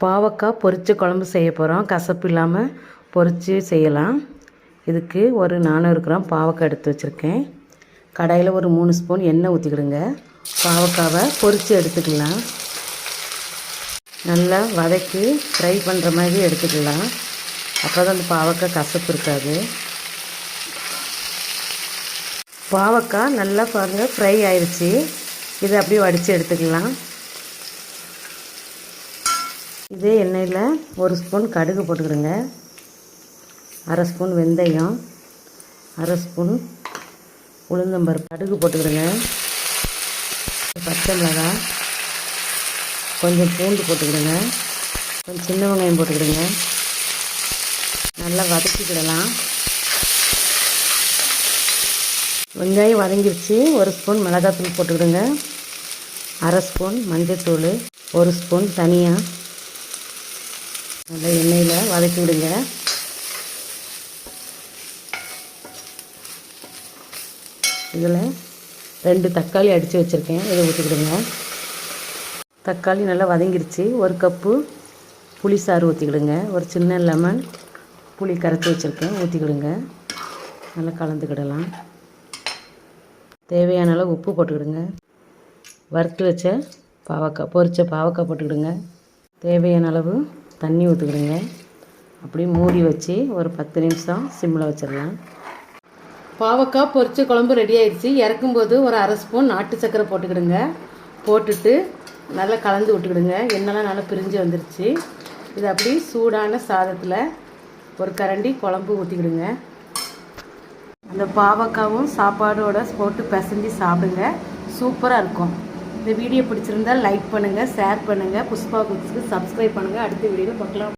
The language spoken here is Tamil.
பாவக்காய் பொரித்து குழம்பு செய்ய போகிறோம். கசப்பு இல்லாமல் பொரித்து செய்யலாம். இதுக்கு ஒரு 400 கிராம் பாவக்காய் எடுத்து வச்சுருக்கேன். கடாயில் ஒரு 3 ஸ்பூன் எண்ணெய் ஊற்றிக்கிடுங்க. பாவக்காவை பொரித்து எடுத்துக்கலாம். நல்லா வதக்கி ஃப்ரை பண்ணுற மாதிரி எடுத்துக்கலாம். அப்போ தான் அந்த பாவக்காய் கசப்பு இருக்காது. பாவக்காய் நல்லா பாருங்கள் ஃப்ரை ஆயிடுச்சு. இதை அப்படியே வடித்து எடுத்துக்கலாம். இதே எண்ணெயில் ஒரு ஸ்பூன் கடுகு போட்டுக்கிடுங்க. அரை ஸ்பூன் வெந்தயம், அரை ஸ்பூன் உளுந்தம்பருப்பு, கடுகு போட்டுக்கிடுங்க. பச்சை மிளகாய், கொஞ்சம் பூண்டு போட்டுக்கிடுங்க. கொஞ்சம் சின்ன வெங்காயம் போட்டுக்கிடுங்க. நல்லா வதக்கிக்கிடலாம். வெங்காயம் வதங்கிடுச்சு. ஒரு ஸ்பூன் மிளகாத்தூள் போட்டுக்கிடுங்க. அரை ஸ்பூன் மஞ்சள்தூள், ஒரு ஸ்பூன் தனியா நல்லா எண்ணெயில் வதக்கி விடுங்க. இதில் 2 தக்காளி அடித்து வச்சுருக்கேன். இதை ஊற்றிக்கிடுங்க. தக்காளி நல்லா வதங்கிருச்சு. ஒரு கப்பு புளி சாறு ஊற்றிக்கிடுங்க. ஒரு சின்ன லெமன் புளி கரைச்சி வச்சுருக்கேன், ஊற்றிக்கிடுங்க. நல்லா கலந்துக்கிடலாம். தேவையான அளவு உப்பு போட்டுக்கிடுங்க. வறுத்து வச்ச பாவக்காய், பொரித்த பாவக்காய் போட்டுக்கிடுங்க. தேவையான அளவு தண்ணி ஊற்றிக்கிடுங்க. அப்படியே மூடி வச்சு ஒரு 10 நிமிஷம் சிம்மில் வச்சிடலாம். பாவக்காய் பொரிச்ச குழம்பு ரெடி ஆயிடுச்சு. இறக்கும்போது ஒரு அரை ஸ்பூன் நாட்டு சர்க்கரை போட்டுக்கிடுங்க. போட்டுட்டு நல்லா கலந்து விட்டுக்கிடுங்க. எண்ணெய்லாம் நல்லா பிரிஞ்சு வந்துருச்சு. இது அப்படி சூடான சாதத்தில் ஒரு கரண்டி குழம்பு ஊற்றிக்கிடுங்க. அந்த பாவக்காவும் சாப்பாடோட போட்டு பிசைஞ்சு சாப்பிடுங்க. சூப்பராக இருக்கும். இந்த வீடியோ பிடிச்சிருந்தால் லைக் பண்ணுங்கள், ஷேர் பண்ணுங்கள். புஷ்பா குக்ஸ்க்கு சப்ஸ்கிரைப் பண்ணுங்கள். அடுத்த வீடியோவில் பார்க்கலாம்.